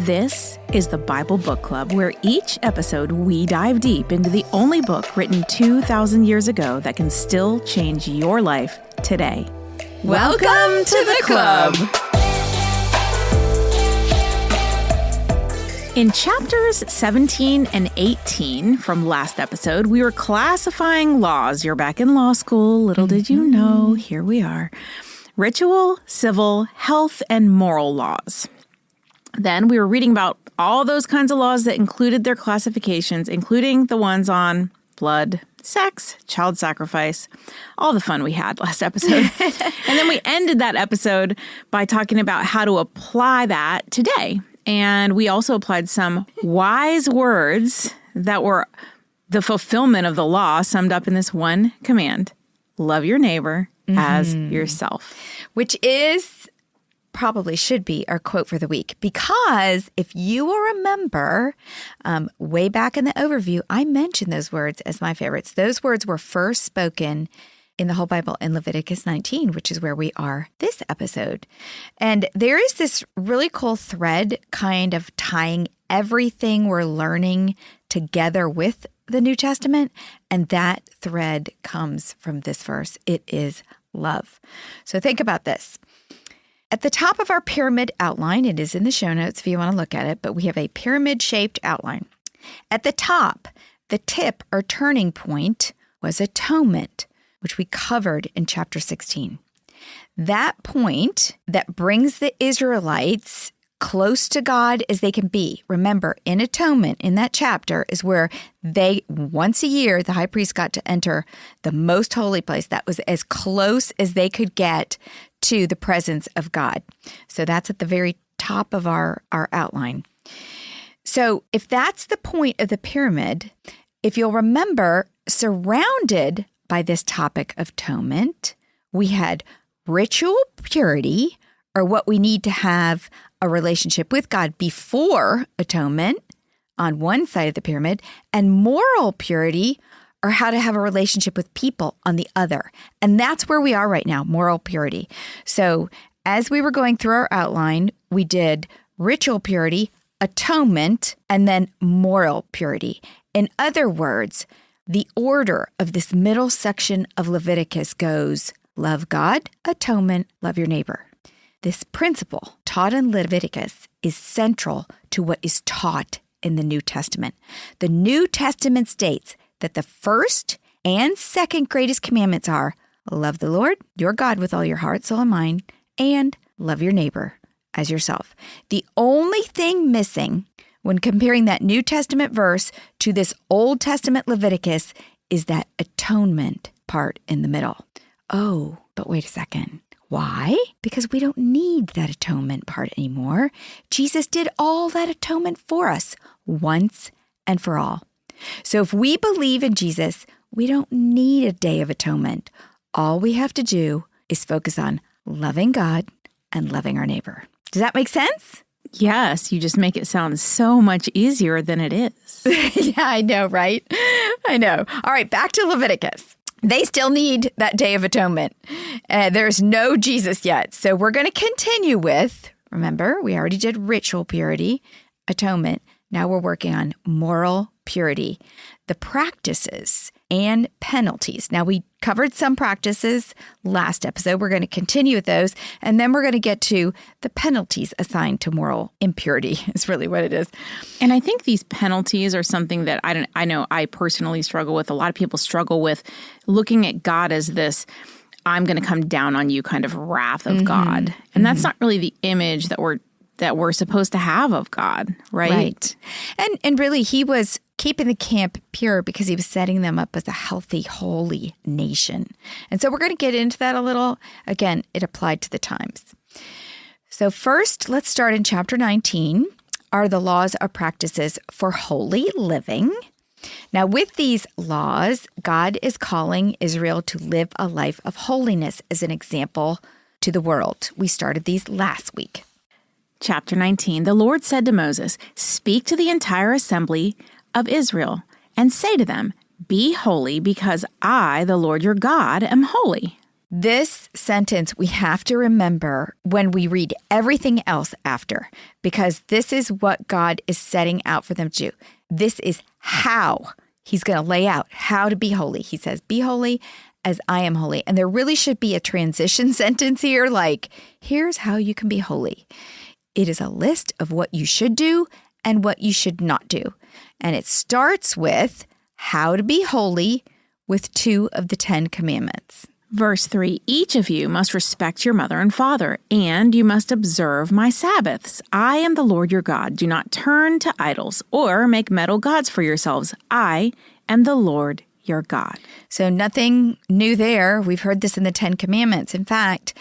This is the Bible Book Club, where each episode we dive deep into the only book written 2,000 years ago that can still change your life today. Welcome to the club! In chapters 17 and 18 from last episode, we were classifying laws. You're back in law school. Little did you know, here we are. Ritual, civil, health, and moral laws. Then we were reading about all those kinds of laws that included their classifications, including the ones on blood, sex, child sacrifice, all the fun we had last episode. And then we ended that episode by talking about how to apply that today. And we also applied some wise words that were the fulfillment of the law summed up in this one command: love your neighbor as yourself. Which is, probably should be, our quote for the week. Because if you will remember, way back in the overview, I mentioned those words as my favorites. Those words were first spoken in the whole Bible in Leviticus 19, which is where we are this episode. And there is this really cool thread kind of tying everything we're learning together with the New Testament. And that thread comes from this verse. It is love. So think about this. At the top of our pyramid outline, it is in the show notes if you want to look at it, but we have a pyramid-shaped outline. At the top, the tip or turning point was atonement, which we covered in chapter 16. That point that brings the Israelites close to God as they can be. Remember, in atonement, in that chapter, is where they, once a year, the high priest got to enter the most holy place. That was as close as they could get to the presence of God. So that's at the very top of our outline. So if that's the point of the pyramid, if you'll remember, surrounded by this topic of atonement, we had ritual purity, or what we need to have a relationship with God before atonement on one side of the pyramid, and moral purity, or how to have a relationship with people on the other. And that's where we are right now, moral purity. So as we were going through our outline, we did ritual purity, atonement, and then moral purity. In other words, the order of this middle section of Leviticus goes: love God, atonement, love your neighbor. This principle taught in Leviticus is central to what is taught in the New Testament. The New Testament states that the first and second greatest commandments are: love the Lord, your God, with all your heart, soul, and mind, and love your neighbor as yourself. The only thing missing when comparing that New Testament verse to this Old Testament Leviticus is that atonement part in the middle. Oh, but wait a second. Why? Because we don't need that atonement part anymore. Jesus did all that atonement for us once and for all. So if we believe in Jesus, we don't need a day of atonement. All we have to do is focus on loving God and loving our neighbor. Does that make sense? Yes, you just make it sound so much easier than it is. Yeah, I know, right? I know. All right, back to Leviticus. They still need that Day of Atonement. There's no Jesus yet. So we're going to continue with, remember, we already did ritual purity, atonement. Now we're working on moral purity, the practices and penalties. Now we covered some practices last episode. We're going to continue with those. And then we're going to get to the penalties assigned to moral impurity is really what it is. And I think these penalties are something that I know I personally struggle with. A lot of people struggle with looking at God as this, I'm going to come down on you kind of wrath of God. And that's not really the image that we're supposed to have of God, right? Right. And really, he was keeping the camp pure because he was setting them up as a healthy, holy nation. And so we're going to get into that a little. Again, it applied to the times. So first, let's start in chapter 19, are the laws or practices for holy living. Now, with these laws, God is calling Israel to live a life of holiness as an example to the world. We started these last week. Chapter 19, the Lord said to Moses, "Speak to the entire assembly of Israel and say to them, 'Be holy because I, the Lord your God, am holy.'" This sentence we have to remember when we read everything else after, because this is what God is setting out for them to do. This is how he's going to lay out how to be holy. He says, be holy as I am holy. And there really should be a transition sentence here, like, here's how you can be holy. It is a list of what you should do and what you should not do. And it starts with how to be holy with 2 of the 10 commandments. Verse 3, each of you must respect your mother and father, and you must observe my Sabbaths. I am the Lord your God. Do not turn to idols or make metal gods for yourselves. I am the Lord your God. So nothing new there. We've heard this in the 10 Commandments. In fact,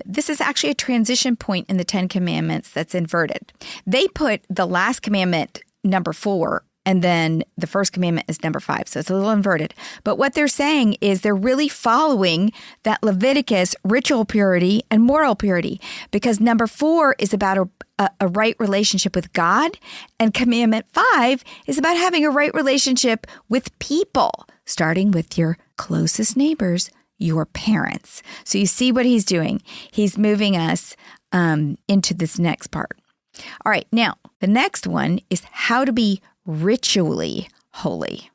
this is actually a transition point in the 10 Commandments that's inverted. They put the last commandment, number 4, and then the first commandment is number 5. So it's a little inverted. But what they're saying is they're really following that Leviticus ritual purity and moral purity, because number 4 is about a right relationship with God, and commandment 5 is about having a right relationship with people, starting with your closest neighbors, your parents. So you see what he's doing. He's moving us into this next part. All right, now the next one is how to be ritually holy.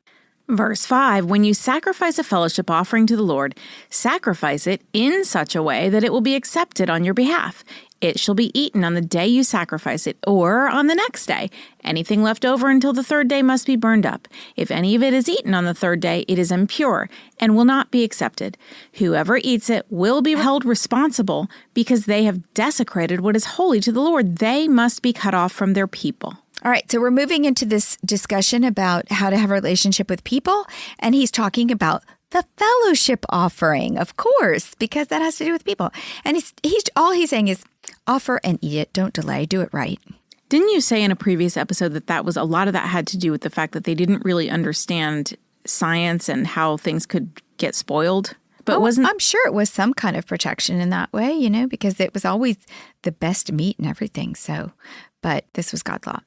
Verse 5, when you sacrifice a fellowship offering to the Lord, sacrifice it in such a way that it will be accepted on your behalf. It shall be eaten on the day you sacrifice it, or on the next day. Anything left over until the 3rd day must be burned up. If any of it is eaten on the 3rd day, it is impure and will not be accepted. Whoever eats it will be held responsible because they have desecrated what is holy to the Lord. They must be cut off from their people. All right, so we're moving into this discussion about how to have a relationship with people, and he's talking about the fellowship offering, of course, because that has to do with people. And he's saying is offer and eat it, don't delay, do it right. Didn't you say in a previous episode that was a lot of that had to do with the fact that they didn't really understand science and how things could get spoiled? But I'm sure it was some kind of protection in that way, because it was always the best meat and everything. So, but this was God's law.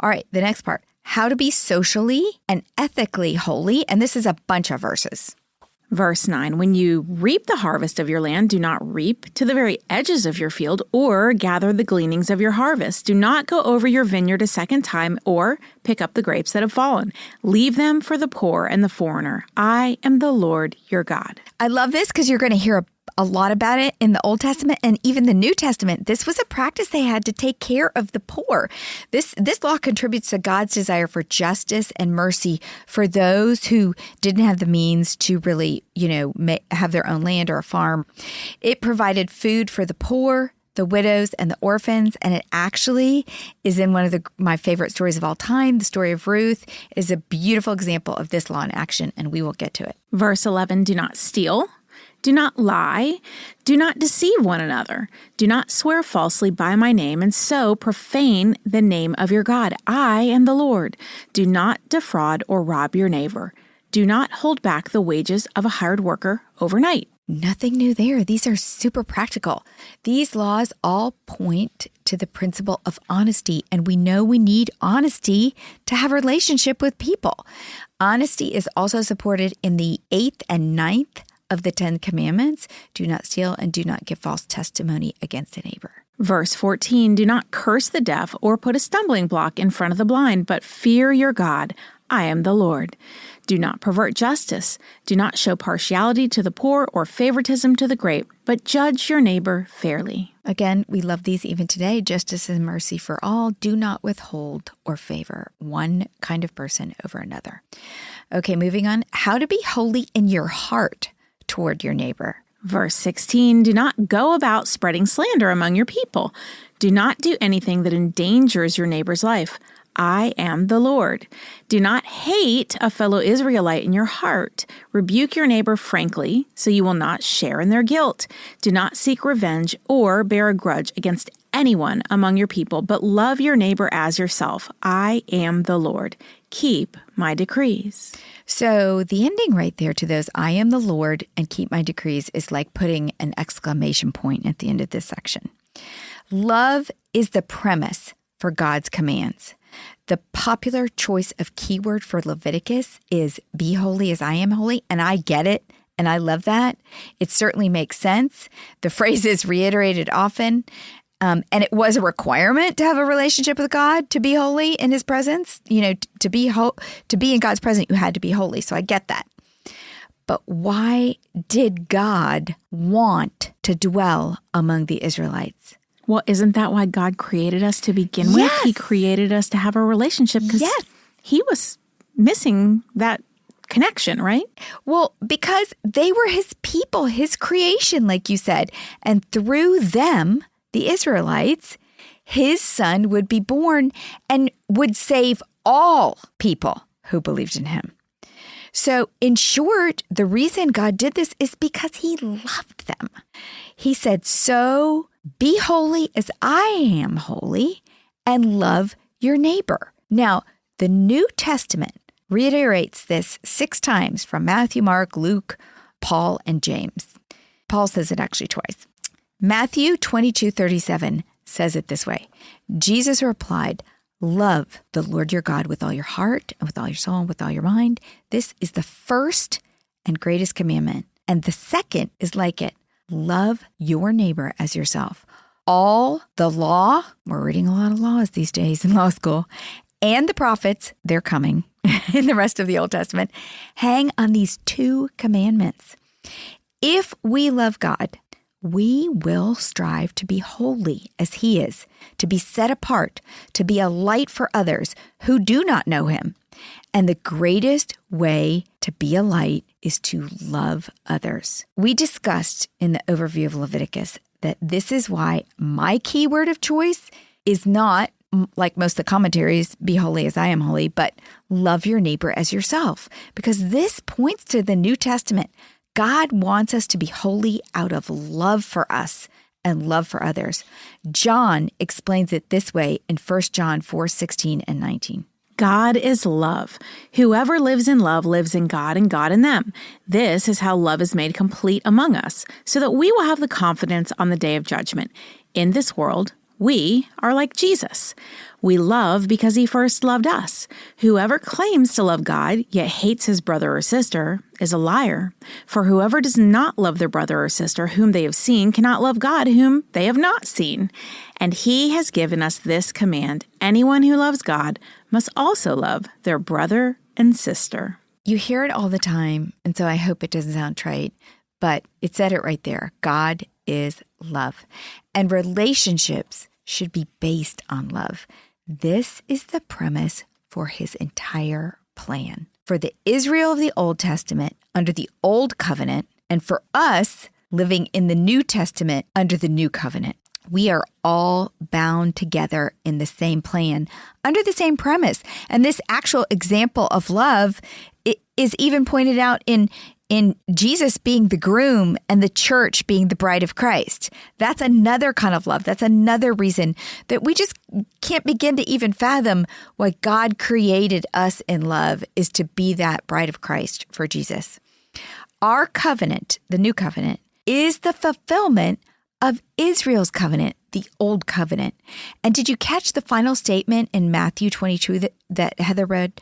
All right, the next part, how to be socially and ethically holy. And this is a bunch of verses. Verse 9, when you reap the harvest of your land, do not reap to the very edges of your field or gather the gleanings of your harvest. Do not go over your vineyard a second time or pick up the grapes that have fallen. Leave them for the poor and the foreigner. I am the Lord your God. I love this because you're going to hear a lot about it in the Old Testament and even the New Testament. This was a practice they had to take care of the poor. This law contributes to God's desire for justice and mercy for those who didn't have the means to really, have their own land or a farm. It provided food for the poor, the widows, and the orphans, and it actually is in one of my favorite stories of all time. The story of Ruth is a beautiful example of this law in action, and we will get to it. Verse 11, do not steal. Do not lie. Do not deceive one another. Do not swear falsely by my name and so profane the name of your God. I am the Lord. Do not defraud or rob your neighbor. Do not hold back the wages of a hired worker overnight. Nothing new there. These are super practical. These laws all point to the principle of honesty, and we know we need honesty to have a relationship with people. Honesty is also supported in the 8th and 9th of the 10 Commandments. Do not steal and do not give false testimony against a neighbor. Verse 14, do not curse the deaf or put a stumbling block in front of the blind, but fear your God. I am the Lord. Do not pervert justice. Do not show partiality to the poor or favoritism to the great, but judge your neighbor fairly. Again, we love these even today. Justice and mercy for all. Do not withhold or favor one kind of person over another. Okay, moving on. How to be holy in your heart toward your neighbor. Verse 16, do not go about spreading slander among your people. Do not do anything that endangers your neighbor's life. I am the Lord. Do not hate a fellow Israelite in your heart. Rebuke your neighbor frankly, so you will not share in their guilt. Do not seek revenge or bear a grudge against anyone among your people, but love your neighbor as yourself. I am the Lord. Keep my decrees. So the ending right there to those, I am the Lord and keep my decrees, is like putting an exclamation point at the end of this section. Love is the premise for God's commands. The popular choice of keyword for Leviticus is be holy as I am holy, and I get it, And I love that. It certainly makes sense. The phrase is reiterated often. And it was a requirement to have a relationship with God, to be holy in his presence. To be in God's presence, you had to be holy. So I get that. But why did God want to dwell among the Israelites? Well, isn't that why God created us to begin with? Yes. He created us to have a relationship because he was missing that connection, right? Well, because they were his people, his creation, like you said. And through them, the Israelites, his son would be born and would save all people who believed in him. So in short, the reason God did this is because he loved them. He said, so be holy as I am holy and love your neighbor. Now, the New Testament reiterates this 6 times from Matthew, Mark, Luke, Paul, and James. Paul says it actually twice. Matthew 22:37 says it this way. Jesus replied, love the Lord your God with all your heart and with all your soul and with all your mind. This is the first and greatest commandment. And the second is like it. Love your neighbor as yourself. All the law, we're reading a lot of laws these days in law school, and the prophets, they're coming in the rest of the Old Testament, hang on these 2 commandments. If we love God, we will strive to be holy as he is, to be set apart, to be a light for others who do not know him. And the greatest way to be a light is to love others. We discussed in the overview of Leviticus that this is why my key word of choice is not, like most of the commentaries, be holy as I am holy, but love your neighbor as yourself. Because this points to the New Testament. God wants us to be holy out of love for us and love for others. John explains it this way in 1 John 4:16 and 19. God is love. Whoever lives in love lives in God and God in them. This is how love is made complete among us, so that we will have the confidence on the day of judgment. In this world, we are like Jesus. We love because he first loved us. Whoever claims to love God, yet hates his brother or sister, is a liar. For whoever does not love their brother or sister whom they have seen cannot love God whom they have not seen. And he has given us this command: anyone who loves God must also love their brother and sister. You hear it all the time, and so I hope it doesn't sound trite, but it said it right there. God is love. And relationships should be based on love. This is the premise for his entire plan. For the Israel of the Old Testament under the Old Covenant, and for us living in the New Testament under the New Covenant, we are all bound together in the same plan, under the same premise. And this actual example of love is even pointed out in Jesus being the groom and the church being the bride of Christ. That's another kind of love. That's another reason that we just can't begin to even fathom why God created us in love, is to be that bride of Christ for Jesus. Our covenant, the new covenant, is the fulfillment of Israel's covenant, the old covenant. And did you catch the final statement in Matthew 22 that Heather read?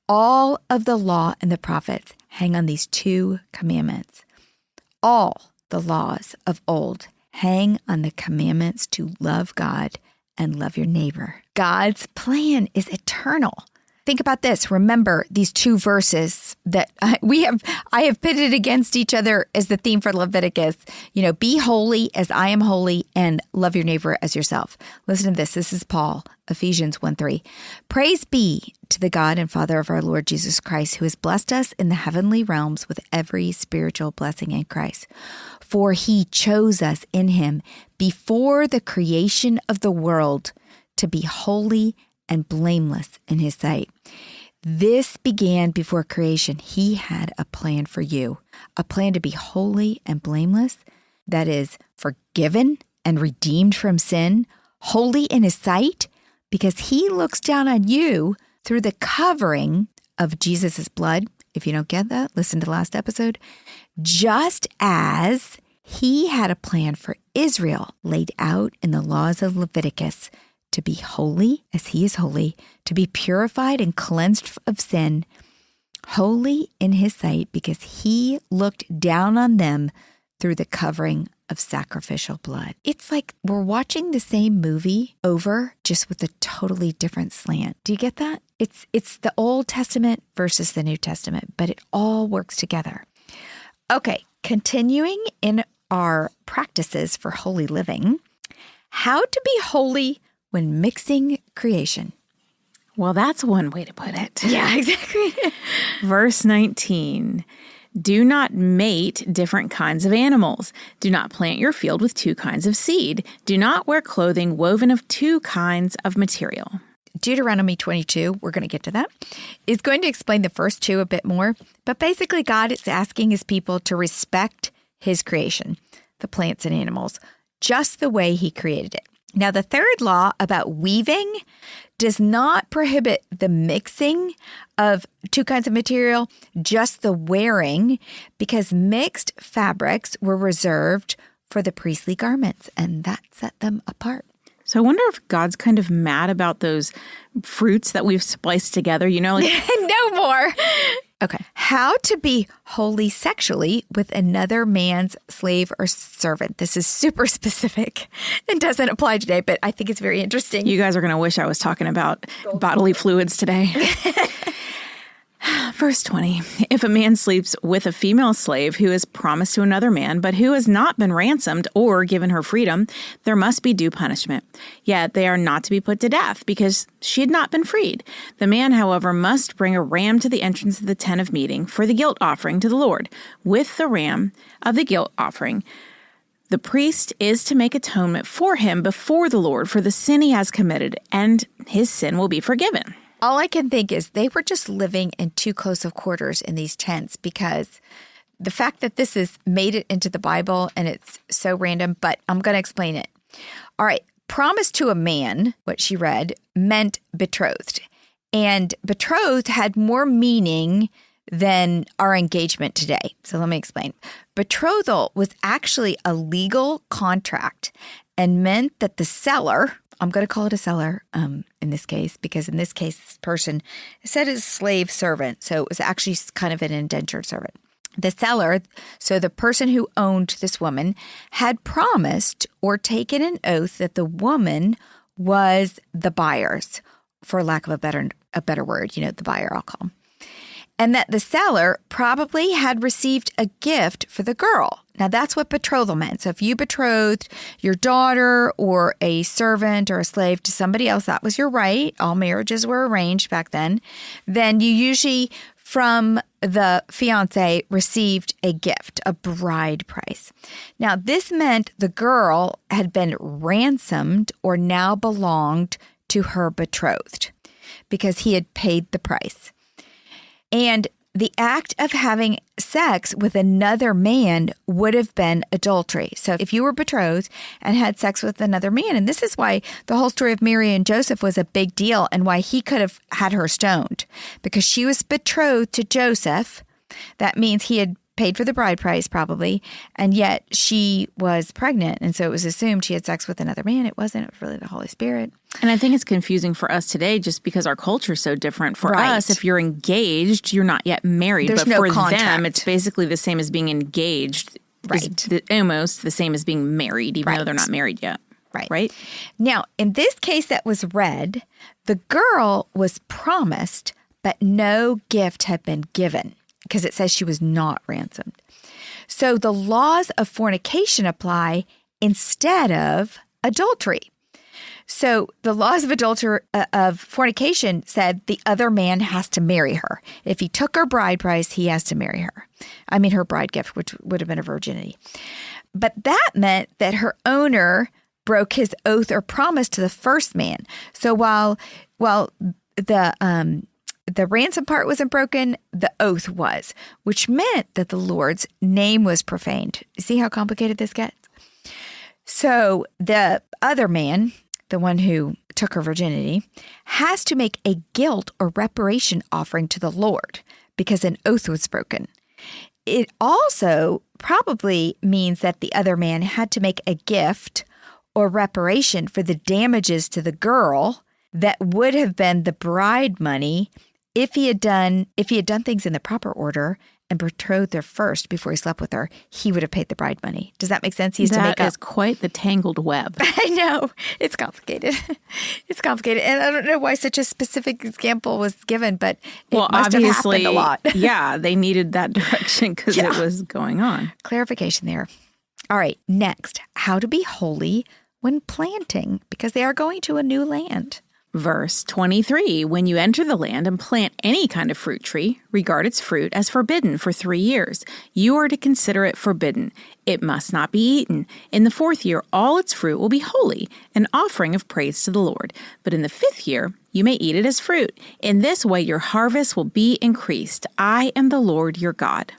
All of the law and the prophets hang on these 2 commandments. All the laws of old hang on the commandments to love God and love your neighbor. God's plan is eternal. Think about this. Remember these 2 verses that I have pitted against each other as the theme for Leviticus. Be holy as I am holy and love your neighbor as yourself. Listen to this. This is Paul, Ephesians 1:3. Praise be to the God and Father of our Lord Jesus Christ, who has blessed us in the heavenly realms with every spiritual blessing in Christ. For he chose us in him before the creation of the world to be holy and blameless in his sight. This began before creation. He had a plan for you, a plan to be holy and blameless, that is, forgiven and redeemed from sin, holy in his sight, because he looks down on you through the covering of Jesus' blood. If you don't get that, listen to the last episode. Just as he had a plan for Israel laid out in the laws of Leviticus, to be holy as he is holy, to be purified and cleansed of sin. holy in his sight because he looked down on them through the covering of sacrificial blood. It's like we're watching the same movie over, just with a totally different slant. Do you get that? It's the Old Testament versus the New Testament, but it all works together. Okay, continuing in our practices for holy living, how to be holy when mixing creation. Well, that's one way to put it. Yeah, exactly. Verse 19, do not mate different kinds of animals. Do not plant your field with two kinds of seed. Do not wear clothing woven of two kinds of material. Deuteronomy 22, we're going to get to that, is going to explain the first two a bit more. But basically, God is asking his people to respect his creation, the plants and animals, just the way he created it. Now, the third law about weaving does not prohibit the mixing of two kinds of material, just the wearing, because mixed fabrics were reserved for the priestly garments, and that set them apart. So I wonder if God's kind of mad about those fruits that we've spliced together, like no more. Okay. How to be holy sexually with another man's slave or servant. This is super specific and doesn't apply today, but I think it's very interesting. You guys are going to wish I was talking about bodily fluids today. Verse 20, if a man sleeps with a female slave who is promised to another man, but who has not been ransomed or given her freedom, there must be due punishment. Yet they are not to be put to death because she had not been freed. The man, however, must bring a ram to the entrance of the tent of meeting for the guilt offering to the Lord. With the ram of the guilt offering, the priest is to make atonement for him before the Lord for the sin he has committed, and his sin will be forgiven. All I can think is they were just living in too close of quarters in these tents, because the fact that this has made it into the Bible and it's so random, but I'm going to explain it. All right. Promise to a man, what she read, meant betrothed. And betrothed had more meaning than our engagement today. So let me explain. Betrothal was actually a legal contract and meant that the seller, I'm going to call it a seller in this case, because in this case, this person said it's slave servant. So it was actually kind of an indentured servant. The seller, so the person who owned this woman, had promised or taken an oath that the woman was the buyer's, for lack of a better word, the buyer, I'll call him. And that the seller probably had received a gift for the girl. Now, that's what betrothal meant. So if you betrothed your daughter or a servant or a slave to somebody else, that was your right. All marriages were arranged back then. Then you usually, from the fiancé, received a gift, a bride price. Now, this meant the girl had been ransomed or now belonged to her betrothed because he had paid the price. And the act of having sex with another man would have been adultery. So if you were betrothed and had sex with another man, and this is why the whole story of Mary and Joseph was a big deal and why he could have had her stoned, because she was betrothed to Joseph. That means he had paid for the bride price probably, and yet she was pregnant. And so it was assumed she had sex with another man. It wasn't. It was really the Holy Spirit. And I think it's confusing for us today just because our culture is so different. For us, if you're engaged, you're not yet married. There's but no for contract. them, it's basically the same as being engaged. Right. Almost the same as being married, even though they're not married yet. Right. Now, in this case that was read, the girl was promised, but no gift had been given, because it says she was not ransomed. So the laws of fornication apply instead of adultery. So the laws of fornication said the other man has to marry her. If he took her bride price, he has to marry her. I mean, her bride gift, which would have been a virginity. But that meant that her owner broke his oath or promise to the first man. So while the ransom part wasn't broken, the oath was, which meant that the Lord's name was profaned. See how complicated this gets? So the other man, the one who took her virginity, has to make a guilt or reparation offering to the Lord because an oath was broken. It also probably means that the other man had to make a gift or reparation for the damages to the girl that would have been the bride money if he had done things in the proper order and betrothed her first before he slept with her, he would have paid the bride money. Does that make sense? He used to make up. That is quite the tangled web. I know. It's complicated. It's complicated. And I don't know why such a specific example was given, but it must have happened a lot. Yeah, they needed that direction because it was going on. Clarification there. All right, next, how to be holy when planting, because they are going to a new land. Verse 23, when you enter the land and plant any kind of fruit tree, regard its fruit as forbidden for 3 years. You are to consider it forbidden. It must not be eaten. In the 4th year, all its fruit will be holy, an offering of praise to the Lord. But in the 5th year, you may eat it as fruit. In this way, your harvest will be increased. I am the Lord your God.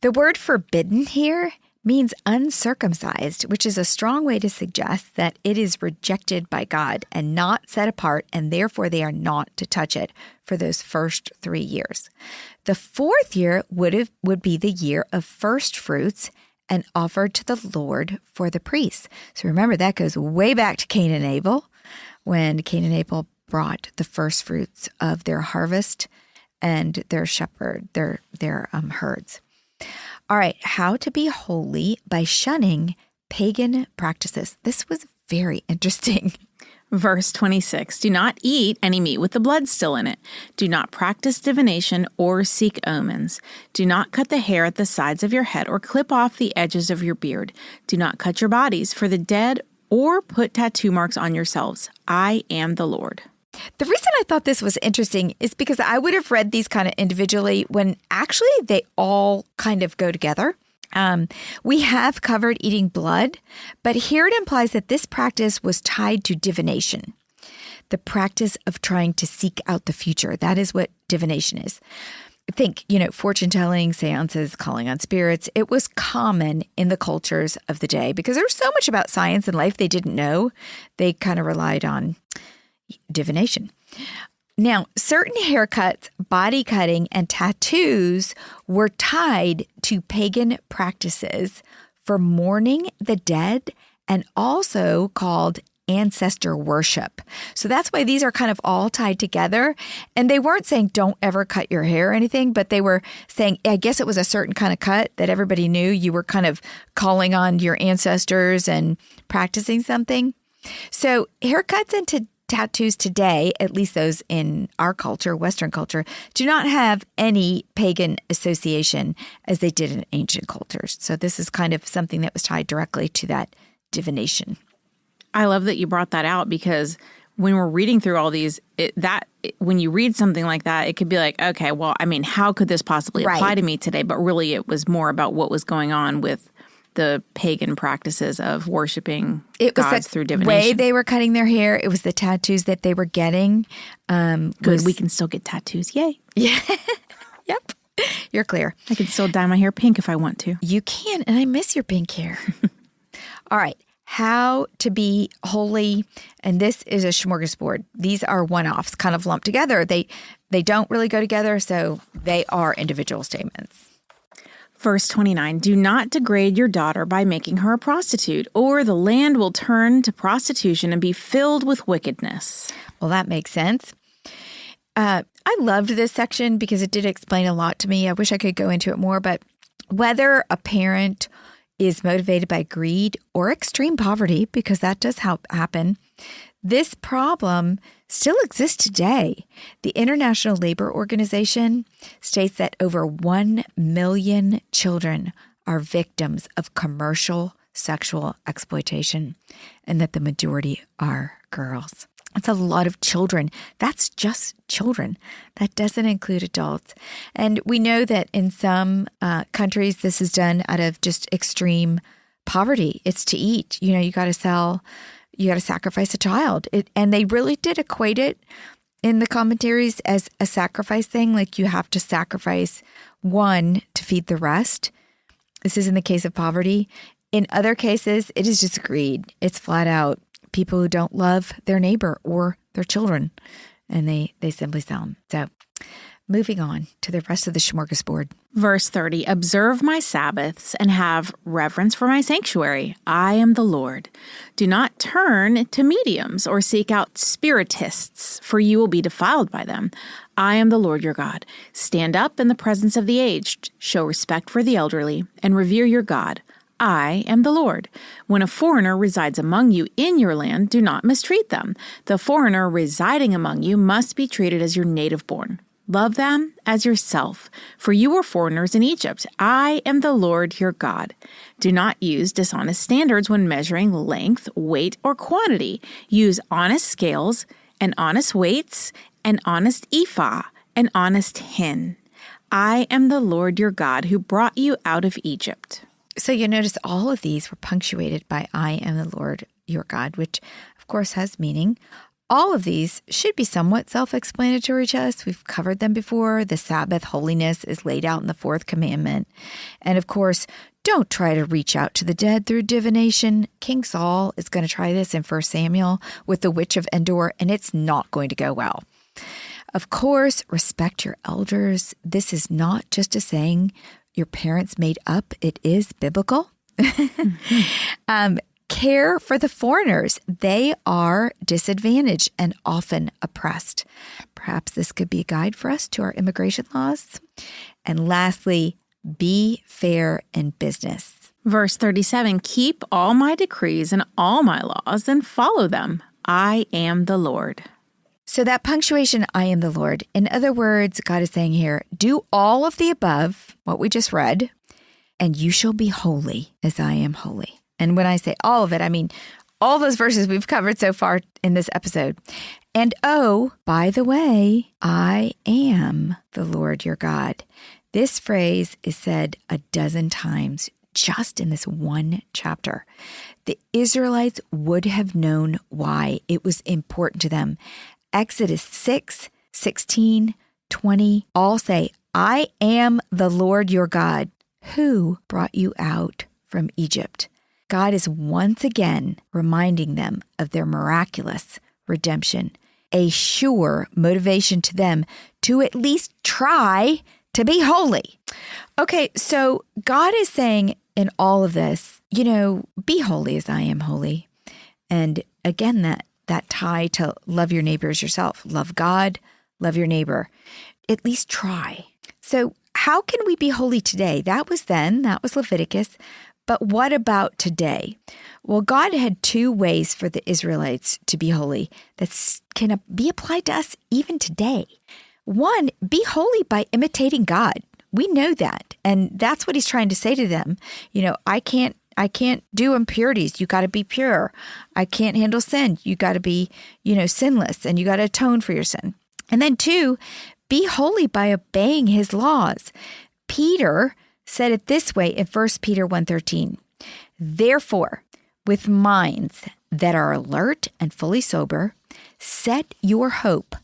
The word forbidden here means uncircumcised, which is a strong way to suggest that it is rejected by God and not set apart, and therefore they are not to touch it for those first 3 years. The 4th year would be the year of first fruits and offered to the Lord for the priests. So remember, that goes way back to Cain and Abel, when Cain and Abel brought the first fruits of their harvest and their herds. All right, how to be holy by shunning pagan practices. This was very interesting. Verse 26, do not eat any meat with the blood still in it. Do not practice divination or seek omens. Do not cut the hair at the sides of your head or clip off the edges of your beard. Do not cut your bodies for the dead or put tattoo marks on yourselves. I am the Lord. The reason I thought this was interesting is because I would have read these kind of individually when actually they all kind of go together. We have covered eating blood, but here it implies that this practice was tied to divination, the practice of trying to seek out the future. That is what divination is. Think, fortune telling, seances, calling on spirits. It was common in the cultures of the day because there was so much about science and life they didn't know. They kind of relied on divination. Now, certain haircuts, body cutting, and tattoos were tied to pagan practices for mourning the dead and also called ancestor worship. So that's why these are kind of all tied together. And they weren't saying don't ever cut your hair or anything, but they were saying, I guess it was a certain kind of cut that everybody knew. You were kind of calling on your ancestors and practicing something. So haircuts and tattoos today, at least those in our culture, Western culture, do not have any pagan association as they did in ancient cultures. So this is kind of something that was tied directly to that divination. I love that you brought that out because when we're reading through all these, when you read something like that, it could be like, okay, well, I mean, how could this possibly apply to me today? But really, it was more about what was going on with the pagan practices of worshiping gods through divination. The way they were cutting their hair, it was the tattoos that they were getting. Good, we can still get tattoos. Yay. Yeah. Yep. You're clear. I can still dye my hair pink if I want to. You can, and I miss your pink hair. All right. How to be holy, and this is a smorgasbord. These are one-offs, kind of lumped together. They don't really go together, so they are individual statements. Verse 29, do not degrade your daughter by making her a prostitute, or the land will turn to prostitution and be filled with wickedness. Well, that makes sense. I loved this section because it did explain a lot to me. I wish I could go into it more, but whether a parent is motivated by greed or extreme poverty, because that does happen, this problem still exists today. The International Labor Organization states that over 1 million children are victims of commercial sexual exploitation and that the majority are girls. It's a lot of children. That's just children. That doesn't include adults. And we know that in some countries, this is done out of just extreme poverty. It's to eat. You got to sacrifice a child. And they really did equate it in the commentaries as a sacrifice thing. Like you have to sacrifice one to feed the rest. This is in the case of poverty. In other cases, it is just greed. It's flat out people who don't love their neighbor or their children, and they simply sell them. So Moving on to the rest of the smorgasbord. Verse 30, observe my Sabbaths and have reverence for my sanctuary. I am the Lord. Do not turn to mediums or seek out spiritists, for you will be defiled by them. I am the Lord your God. Stand up in the presence of the aged, show respect for the elderly, and revere your God. I am the Lord. When a foreigner resides among you in your land, do not mistreat them. The foreigner residing among you must be treated as your native born. Love them as yourself, for you were foreigners in Egypt. I am the Lord your God. Do not use dishonest standards when measuring length, weight, or quantity. Use honest scales and honest weights, an honest ephah, an honest hin. I am the Lord your God who brought you out of Egypt. So you notice all of these were punctuated by I am the Lord your God, which of course has meaning. All of these should be somewhat self-explanatory to us. We've covered them before. The Sabbath holiness is laid out in the fourth commandment. And of course, don't try to reach out to the dead through divination. King Saul is going to try this in 1 Samuel with the witch of Endor, and it's not going to go well. Of course, respect your elders. This is not just a saying your parents made up. It is biblical. Care for the foreigners. They are disadvantaged and often oppressed. Perhaps this could be a guide for us to our immigration laws. And lastly, be fair in business. Verse 37, keep all my decrees and all my laws and follow them. I am the Lord. So that punctuation, I am the Lord. In other words, God is saying here, do all of the above, what we just read, and you shall be holy as I am holy. And when I say all of it, I mean all those verses we've covered so far in this episode. And oh, by the way, I am the Lord your God. This phrase is said a dozen times just in this one chapter. The Israelites would have known why it was important to them. Exodus 6, 16, 20 all say, I am the Lord your God who brought you out from Egypt. God is once again reminding them of their miraculous redemption, a sure motivation to them to at least try to be holy. Okay, so God is saying in all of this, be holy as I am holy. And again, that tie to love your neighbor as yourself. Love God, love your neighbor. At least try. So how can we be holy today? That was then, that was Leviticus. But what about today? Well, God had two ways for the Israelites to be holy that can be applied to us even today. One, be holy by imitating God. We know that. And that's what he's trying to say to them. I can't do impurities. You got to be pure. I can't handle sin. You got to be, sinless, and you got to atone for your sin. And then two, be holy by obeying his laws. Peter said it this way in 1 Peter 1:13. Therefore, with minds that are alert and fully sober, set your hope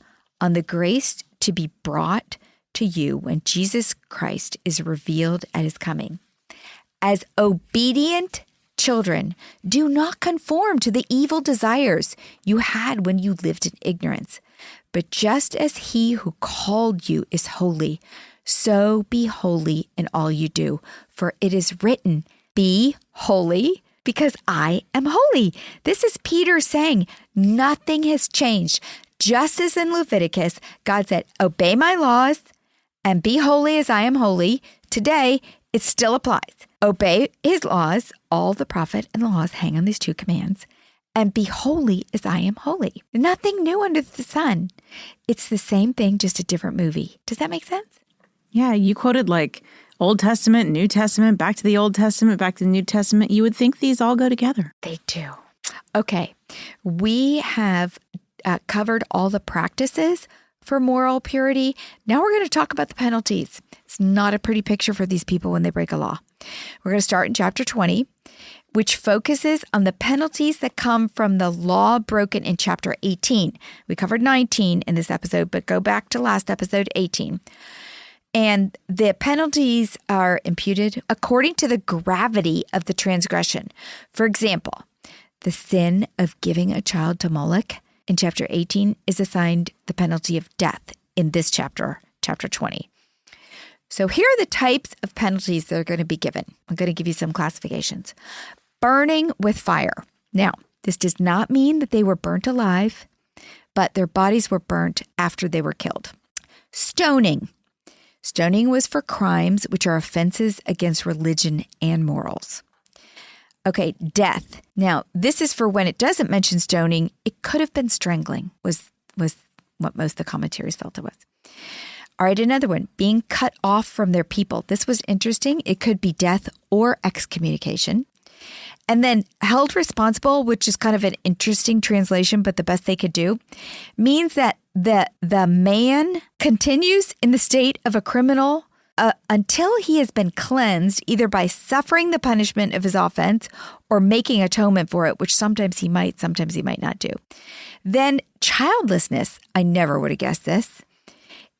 on the grace to be brought to you when Jesus Christ is revealed at his coming. As obedient children, do not conform to the evil desires you had when you lived in ignorance. But just as he who called you is holy, so be holy in all you do. For it is written, be holy because I am holy. This is Peter saying nothing has changed. Just as in Leviticus, God said, obey my laws and be holy as I am holy. Today, it still applies. Obey his laws. All the prophet and the laws hang on these two commands. And be holy as I am holy. Nothing new under the sun. It's the same thing, just a different movie. Does that make sense? Yeah, you quoted like Old Testament, New Testament, back to the Old Testament, back to the New Testament. You would think these all go together. They do. Okay, we have covered all the practices for moral purity. Now we're going to talk about the penalties. It's not a pretty picture for these people when they break a law. We're going to start in chapter 20, which focuses on the penalties that come from the law broken in chapter 18. We covered 19 in this episode, but go back to last episode 18. And the penalties are imputed according to the gravity of the transgression. For example, the sin of giving a child to Moloch in chapter 18 is assigned the penalty of death in this chapter chapter 20. So here are the types of penalties that are going to be given. I'm going to give you some classifications. Burning with fire. Now, this does not mean that they were burnt alive, but their bodies were burnt after they were killed. Stoning. Stoning was for crimes which are offenses against religion and morals. Okay, death. Now, this is for when it doesn't mention stoning. It could have been strangling, was what most of the commentaries felt it was. All right, another one, being cut off from their people. This was interesting. It could be death or excommunication. And then held responsible, which is kind of an interesting translation, but the best they could do, means that the man continues in the state of a criminal until he has been cleansed, either by suffering the punishment of his offense or making atonement for it, which sometimes he might not do. Then childlessness, I never would have guessed this.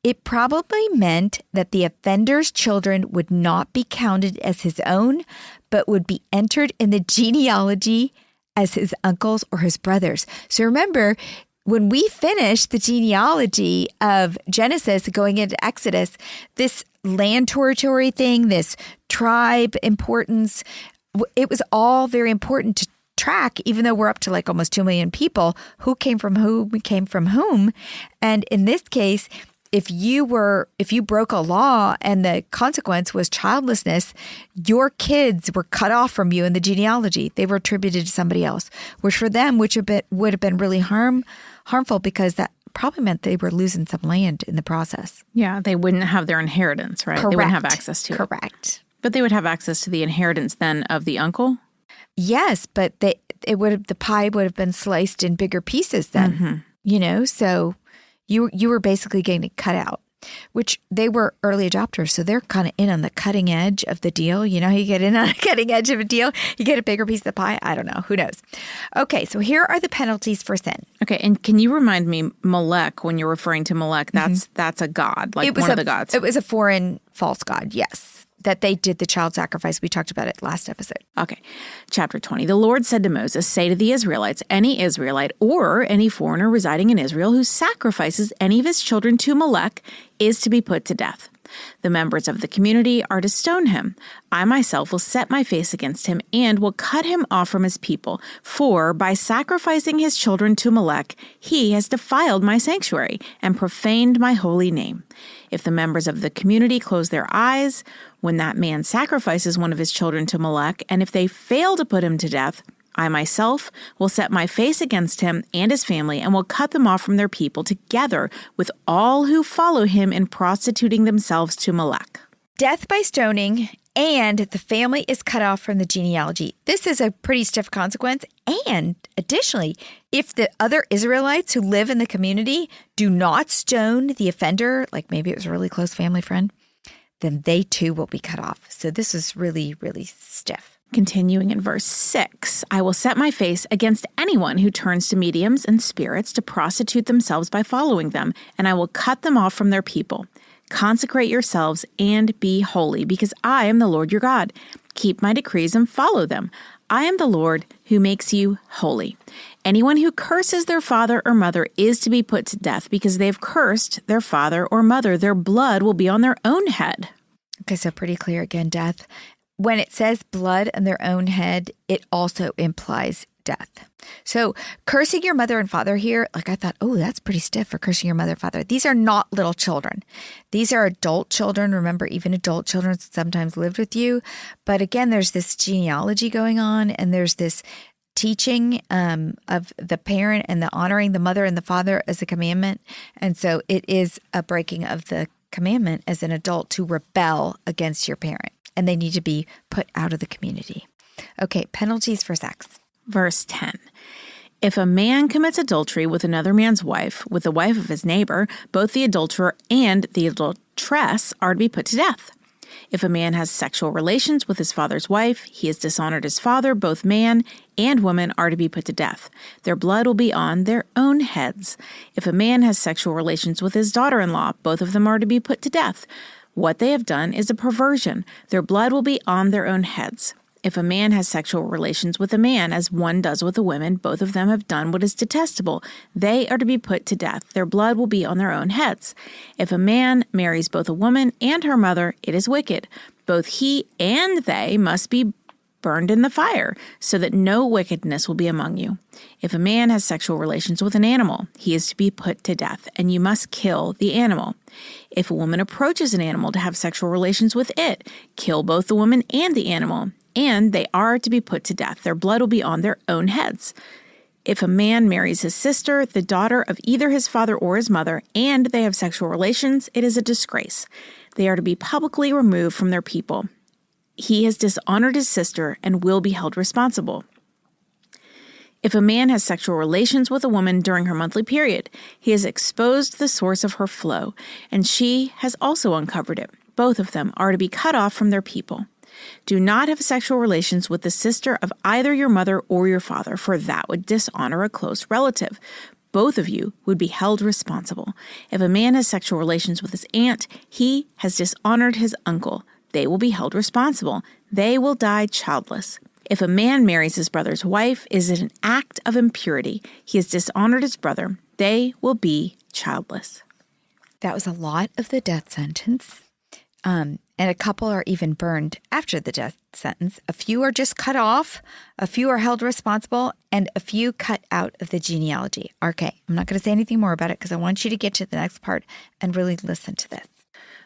It probably meant that the offender's children would not be counted as his own, but would be entered in the genealogy as his uncles or his brothers. So remember, when we finished the genealogy of Genesis going into Exodus, this land territory thing, this tribe importance, it was all very important to track, even though we're up to like almost 2 million people, who came from whom. And in this case, if you broke a law and the consequence was childlessness, your kids were cut off from you in the genealogy. They were attributed to somebody else, which for them, would have been really harmful because that probably meant they were losing some land in the process. Yeah, they wouldn't have their inheritance, right? Correct. They wouldn't have access to it. Correct. But they would have access to the inheritance then of the uncle? Yes, but the pie would have been sliced in bigger pieces then. Mm-hmm. So you were basically getting cut out, which they were early adopters. So they're kind of in on the cutting edge of the deal. You get in on the cutting edge of a deal, you get a bigger piece of the pie. I don't know. Who knows? Okay, so here are the penalties for sin. Okay, and can you remind me, Molech, when you're referring to Molech, that's a god, like one of the gods. It was a foreign false god, yes, that they did the child sacrifice. We talked about it last episode. Okay. Chapter 20. The Lord said to Moses, say to the Israelites, any Israelite or any foreigner residing in Israel who sacrifices any of his children to Molech is to be put to death. The members of the community are to stone him. I myself will set my face against him and will cut him off from his people. For by sacrificing his children to Molech, he has defiled my sanctuary and profaned my holy name. If the members of the community close their eyes when that man sacrifices one of his children to Molech, and if they fail to put him to death, I myself will set my face against him and his family and will cut them off from their people together with all who follow him in prostituting themselves to Molech. Death by stoning, and the family is cut off from the genealogy. This is a pretty stiff consequence. And additionally, if the other Israelites who live in the community do not stone the offender, like maybe it was a really close family friend, then they too will be cut off. So this is really, really stiff. Continuing in verse 6, I will set my face against anyone who turns to mediums and spirits to prostitute themselves by following them, and I will cut them off from their people. Consecrate yourselves and be holy, because I am the Lord your God. Keep my decrees and follow them. I am the Lord who makes you holy. Anyone who curses their father or mother is to be put to death because they have cursed their father or mother. Their blood will be on their own head. Okay, so pretty clear again, death. When it says blood on their own head, it also implies death. So cursing your mother and father here, like I thought, oh, that's pretty stiff for cursing your mother and father. These are not little children. These are adult children. Remember, even adult children sometimes lived with you. But again, there's this genealogy going on, and there's this teaching of the parent and the honoring the mother and the father as a commandment. And so it is a breaking of the commandment as an adult to rebel against your parent, and they need to be put out of the community. Okay, penalties for sex. Verse 10. If a man commits adultery with another man's wife, with the wife of his neighbor, both the adulterer and the adulteress are to be put to death. If a man has sexual relations with his father's wife, he has dishonored his father. Both man and woman are to be put to death. Their blood will be on their own heads. If a man has sexual relations with his daughter-in-law, both of them are to be put to death. What they have done is a perversion. Their blood will be on their own heads. If a man has sexual relations with a man, as one does with a woman, both of them have done what is detestable. They are to be put to death. Their blood will be on their own heads. If a man marries both a woman and her mother, it is wicked. Both he and they must be burned in the fire, so that no wickedness will be among you. If a man has sexual relations with an animal, he is to be put to death, and you must kill the animal. If a woman approaches an animal to have sexual relations with it, kill both the woman and the animal, and they are to be put to death. Their blood will be on their own heads. If a man marries his sister, the daughter of either his father or his mother, and they have sexual relations, it is a disgrace. They are to be publicly removed from their people. He has dishonored his sister and will be held responsible. If a man has sexual relations with a woman during her monthly period, he has exposed the source of her flow, and she has also uncovered it. Both of them are to be cut off from their people. Do not have sexual relations with the sister of either your mother or your father, for that would dishonor a close relative. Both of you would be held responsible. If a man has sexual relations with his aunt, he has dishonored his uncle. They will be held responsible. They will die childless. If a man marries his brother's wife, is it an act of impurity? He has dishonored his brother. They will be childless. That was a lot of the death sentence. And a couple are even burned after the death sentence. A few are just cut off. A few are held responsible. And a few cut out of the genealogy. Okay, I'm not going to say anything more about it because I want you to get to the next part and really listen to this.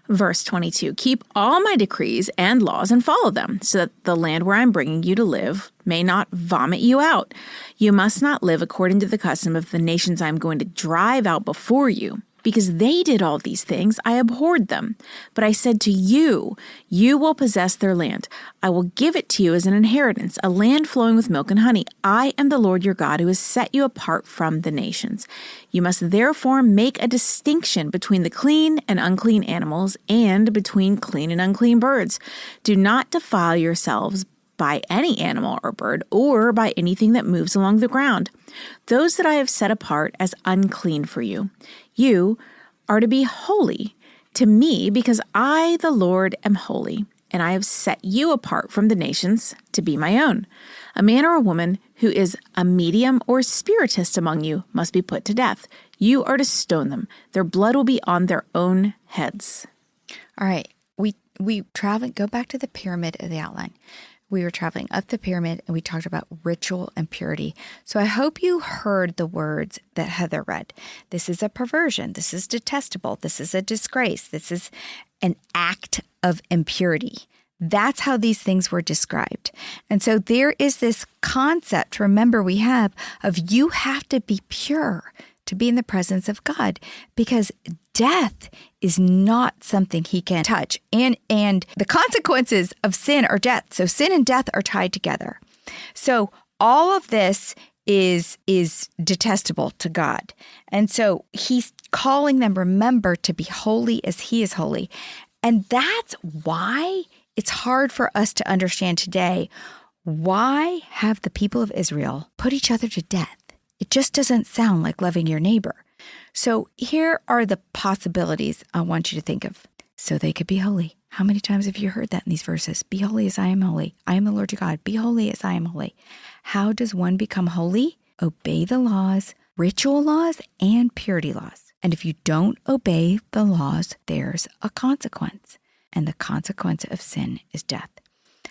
Verse 22, keep all my decrees and laws and follow them, so that the land where I'm bringing you to live may not vomit you out. You must not live according to the custom of the nations I'm going to drive out before you. Because they did all these things, I abhorred them. But I said to you, you will possess their land. I will give it to you as an inheritance, a land flowing with milk and honey. I am the Lord your God who has set you apart from the nations. You must therefore make a distinction between the clean and unclean animals and between clean and unclean birds. Do not defile yourselves by any animal or bird, or by anything that moves along the ground. Those that I have set apart as unclean for you. You are to be holy to me, because I, the Lord, am holy, and I have set you apart from the nations to be my own. A man or a woman who is a medium or spiritist among you must be put to death. You are to stone them. Their blood will be on their own heads. All right. We travel. Go back to the pyramid of the outline. We were traveling up the pyramid and we talked about ritual and purity. So I hope you heard the words that Heather read. This is a perversion. This is detestable. This is a disgrace. This is an act of impurity. That's how these things were described. And so there is this concept, remember, we have of you have to be pure to be in the presence of God, because death is not something he can touch. And the consequences of sin are death. So sin and death are tied together. So all of this is detestable to God. And so he's calling them, remember, to be holy as he is holy. And that's why it's hard for us to understand today. Why have the people of Israel put each other to death? It just doesn't sound like loving your neighbor. So here are the possibilities I want you to think of. So they could be holy. How many times have you heard that in these verses? Be holy as I am holy. I am the Lord your God. Be holy as I am holy. How does one become holy? Obey the laws, ritual laws, and purity laws. And if you don't obey the laws, there's a consequence. And the consequence of sin is death.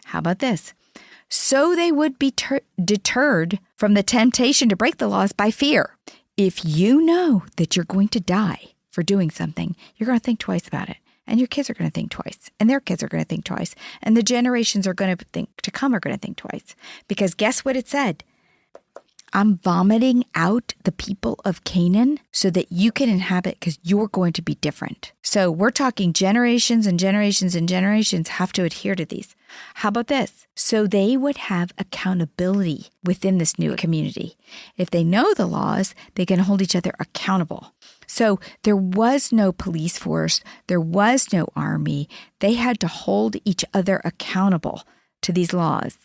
How about this? So they would be deterred from the temptation to break the laws by fear. If you know that you're going to die for doing something, you're going to think twice about it. And your kids are going to think twice. And their kids are going to think twice. And the generations are going to think to come are going to think twice. Because guess what it said? I'm vomiting out the people of Canaan so that you can inhabit, because you're going to be different. So we're talking generations and generations and generations have to adhere to these. How about this? So they would have accountability within this new community. If they know the laws, they can hold each other accountable. So there was no police force. There was no army. They had to hold each other accountable to these laws.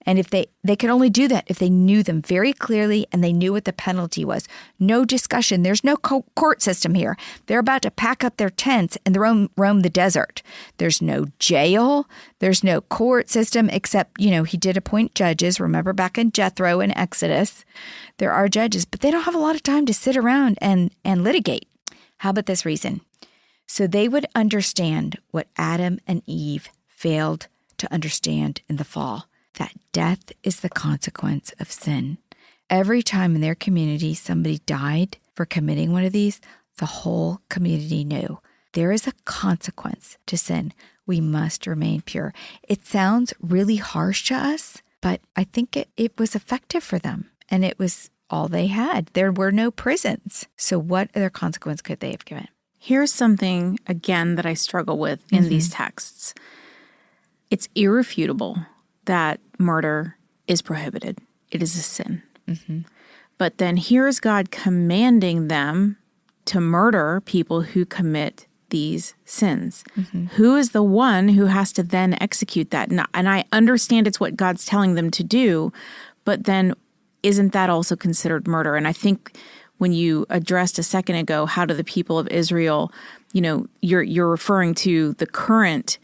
And if they could only do that if they knew them very clearly and they knew what the penalty was. No discussion. There's no court system here. They're about to pack up their tents and roam the desert. There's no jail. There's no court system except, he did appoint judges. Remember back in Jethro in Exodus, there are judges, but they don't have a lot of time to sit around and litigate. How about this reason? So they would understand what Adam and Eve failed to understand in the fall, that death is the consequence of sin. Every time in their community somebody died for committing one of these, the whole community knew there is a consequence to sin. We must remain pure. It sounds really harsh to us, but I think it was effective for them, and it was all they had. There were no prisons. So what other consequence could they have given? Here's something, again, that I struggle with in these texts. It's irrefutable that murder is prohibited. It is a sin. But then here's God commanding them to murder people who commit these sins. Who is the one who has to then execute that? And I understand it's what God's telling them to do, but then isn't that also considered murder? And I think when you addressed a second ago, how do the people of Israel, you're referring to the current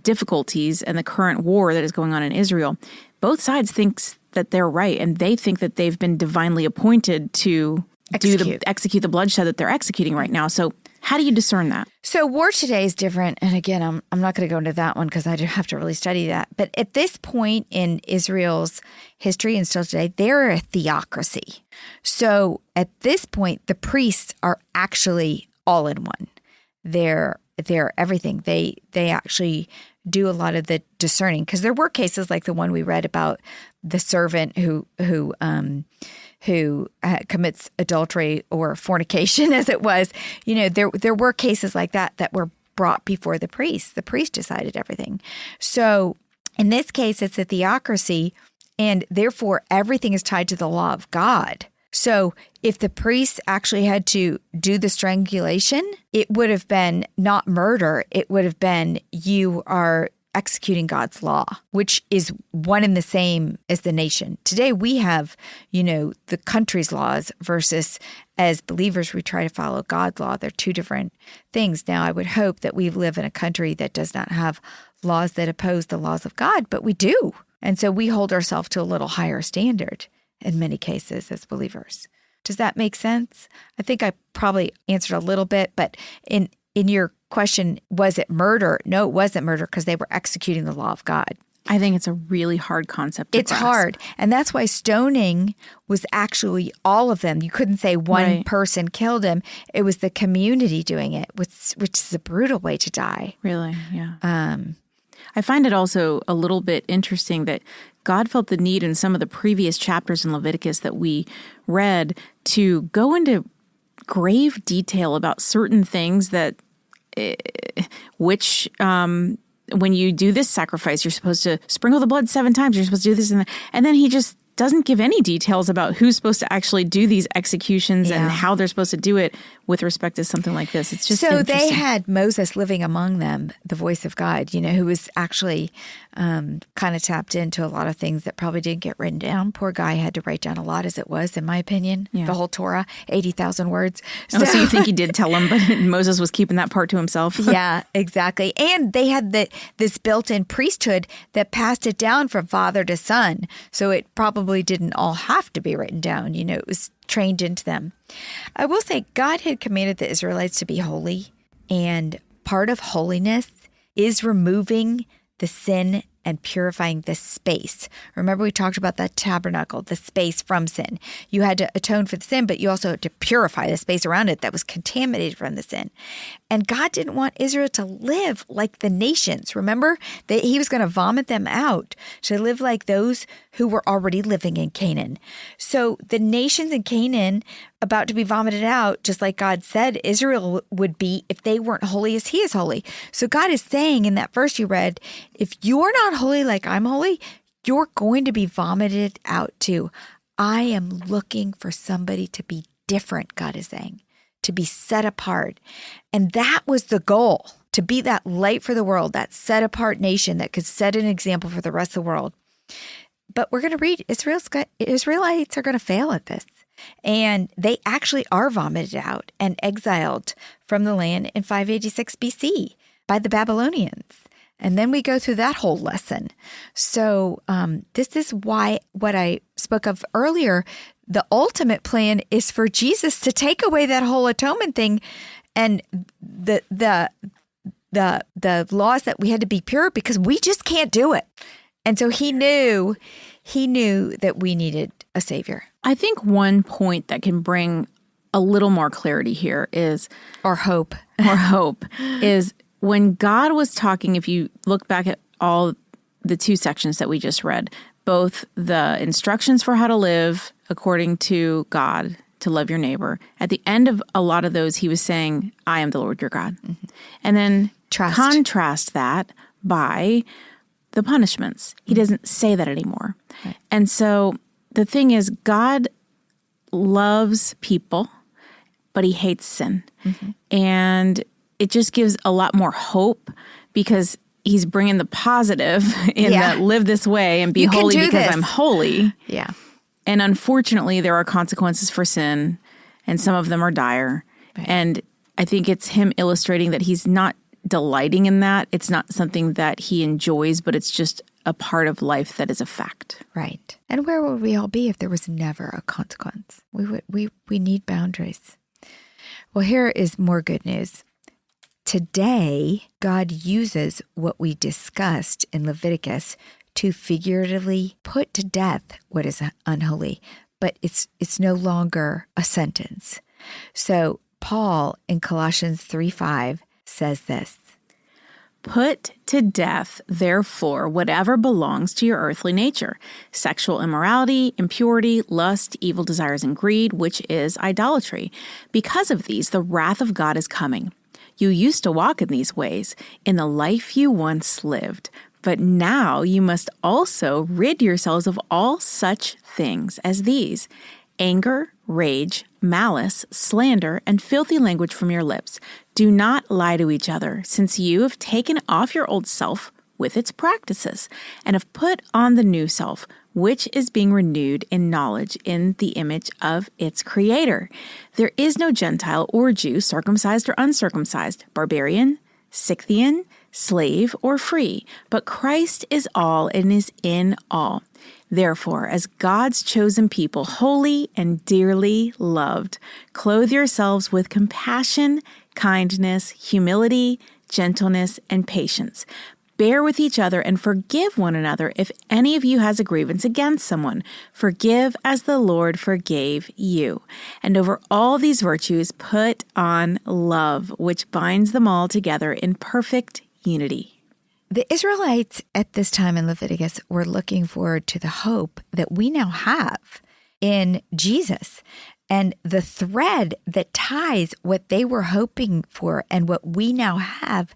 difficulties and the current war that is going on in Israel. Both sides thinks that they're right, and they think that they've been divinely appointed to execute the bloodshed that they're executing right now. So how do you discern that? So war today is different. And again, I'm not going to go into that one because I have to really study that. But at this point in Israel's history and still today, they're a theocracy. So at this point, the priests are actually all in one. They're everything. They actually do a lot of the discerning, because there were cases like the one we read about the servant who commits adultery or fornication, as it was. There were cases like that were brought before the priest. The priest decided everything. So in this case, it's a theocracy, and therefore everything is tied to the law of God. So if the priests actually had to do the strangulation, it would have been not murder. It would have been you are executing God's law, which is one and the same as the nation. Today we have, the country's laws versus as believers, we try to follow God's law. They're two different things. Now, I would hope that we live in a country that does not have laws that oppose the laws of God, but we do. And so we hold ourselves to a little higher standard in many cases as believers. Does that make sense? I think I probably answered a little bit, but in your question, was it murder? No, it wasn't murder because they were executing the law of God. I think it's a really hard concept to It's grasp. hard. And that's why stoning was actually all of them. You couldn't say one person killed him. It was the community doing it, which is a brutal way to die. Really, yeah. I find it also a little bit interesting that God felt the need in some of the previous chapters in Leviticus that we read to go into grave detail about certain things that when you do this sacrifice, you're supposed to sprinkle the blood 7 times. You're supposed to do this and then he just doesn't give any details about who's supposed to actually do these executions and how they're supposed to do it with respect to something like this. It's just so they had Moses living among them, the voice of God, who was actually kind of tapped into a lot of things that probably didn't get written down. Poor guy had to write down a lot as it was, in my opinion. Yeah. The whole Torah, 80,000 words. So you think he did tell him, but Moses was keeping that part to himself. Yeah, exactly. And they had this built-in priesthood that passed it down from father to son. So it probably didn't all have to be written down. It was trained into them. I will say God had commanded the Israelites to be holy, and part of holiness is removing the sin and purifying the space. Remember, we talked about that tabernacle, the space from sin. You had to atone for the sin, but you also had to purify the space around it that was contaminated from the sin. And God didn't want Israel to live like the nations. Remember that he was going to vomit them out to live like those who were already living in Canaan. So the nations in Canaan about to be vomited out, just like God said Israel would be if they weren't holy as he is holy. So God is saying in that verse you read, if you're not holy like I'm holy, you're going to be vomited out too. I am looking for somebody to be different, God is saying, to be set apart. And that was the goal, to be that light for the world, that set apart nation that could set an example for the rest of the world. But we're going to read Israelites are going to fail at this. And they actually are vomited out and exiled from the land in 586 BC by the Babylonians. And then we go through that whole lesson. So this is why what I spoke of earlier, the ultimate plan is for Jesus to take away that whole atonement thing and the laws that we had to be pure because we just can't do it. And so he knew that we needed a savior. I think one point that can bring a little more clarity here is... Or hope. Is when God was talking, if you look back at all the two sections that we just read, both the instructions for how to live according to God, to love your neighbor, at the end of a lot of those, he was saying, I am the Lord your God. Mm-hmm. And then contrast that by the punishments. He doesn't say that anymore. Right. And so the thing is, God loves people, but he hates sin. Mm-hmm. And it just gives a lot more hope because he's bringing the positive in that live this way and be holy because I'm holy. Yeah. And unfortunately, there are consequences for sin, and some of them are dire. Right. And I think it's him illustrating that he's not delighting in that. It's not something that he enjoys, but it's just a part of life that is a fact. Right. And where would we all be if there was never a consequence? We need boundaries. Well, here is more good news. Today, God uses what we discussed in Leviticus to figuratively put to death what is unholy, but it's no longer a sentence. So Paul in Colossians 3:5 says this, Put to death, therefore, whatever belongs to your earthly nature, sexual immorality, impurity, lust, evil desires, and greed, which is idolatry. Because of these, the wrath of God is coming. You used to walk in these ways in the life you once lived, but now you must also rid yourselves of all such things as these: anger, rage, malice, slander, and filthy language from your lips. Do not lie to each other, since you have taken off your old self with its practices, and have put on the new self, which is being renewed in knowledge in the image of its creator. There is no Gentile or Jew, circumcised or uncircumcised, barbarian, Scythian, slave, or free, but Christ is all and is in all. Therefore, as God's chosen people, holy and dearly loved, clothe yourselves with compassion, kindness, humility, gentleness, and patience. Bear with each other and forgive one another if any of you has a grievance against someone. Forgive as the Lord forgave you. And over all these virtues, put on love, which binds them all together in perfect unity. The Israelites at this time in Leviticus were looking forward to the hope that we now have in Jesus. And the thread that ties what they were hoping for and what we now have,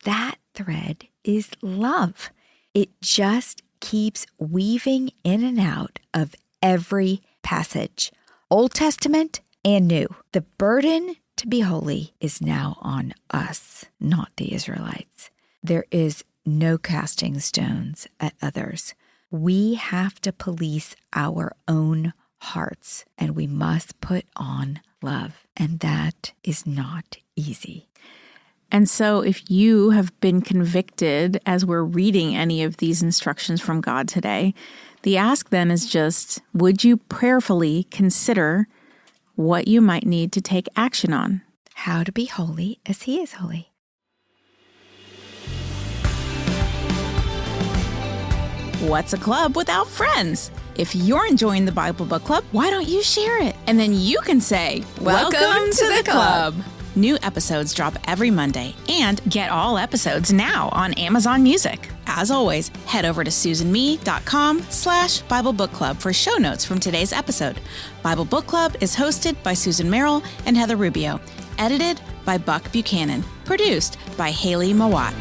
that thread is love. It just keeps weaving in and out of every passage, Old Testament and New. The burden to be holy is now on us, not the Israelites. There is no casting stones at others. We have to police our own hearts, and we must put on love. And that is not easy. And so if you have been convicted as we're reading any of these instructions from God today, the ask then is just, would you prayerfully consider what you might need to take action on? How to be holy as he is holy. What's a club without friends? If you're enjoying the Bible Book Club, why don't you share it? And then you can say, Welcome to the club. New episodes drop every Monday, and get all episodes now on Amazon Music. As always, head over to susanme.com/Bible Book Club for show notes from today's episode. Bible Book Club is hosted by Susan Merrill and Heather Rubio, edited by Buck Buchanan, produced by Hayley Mawat.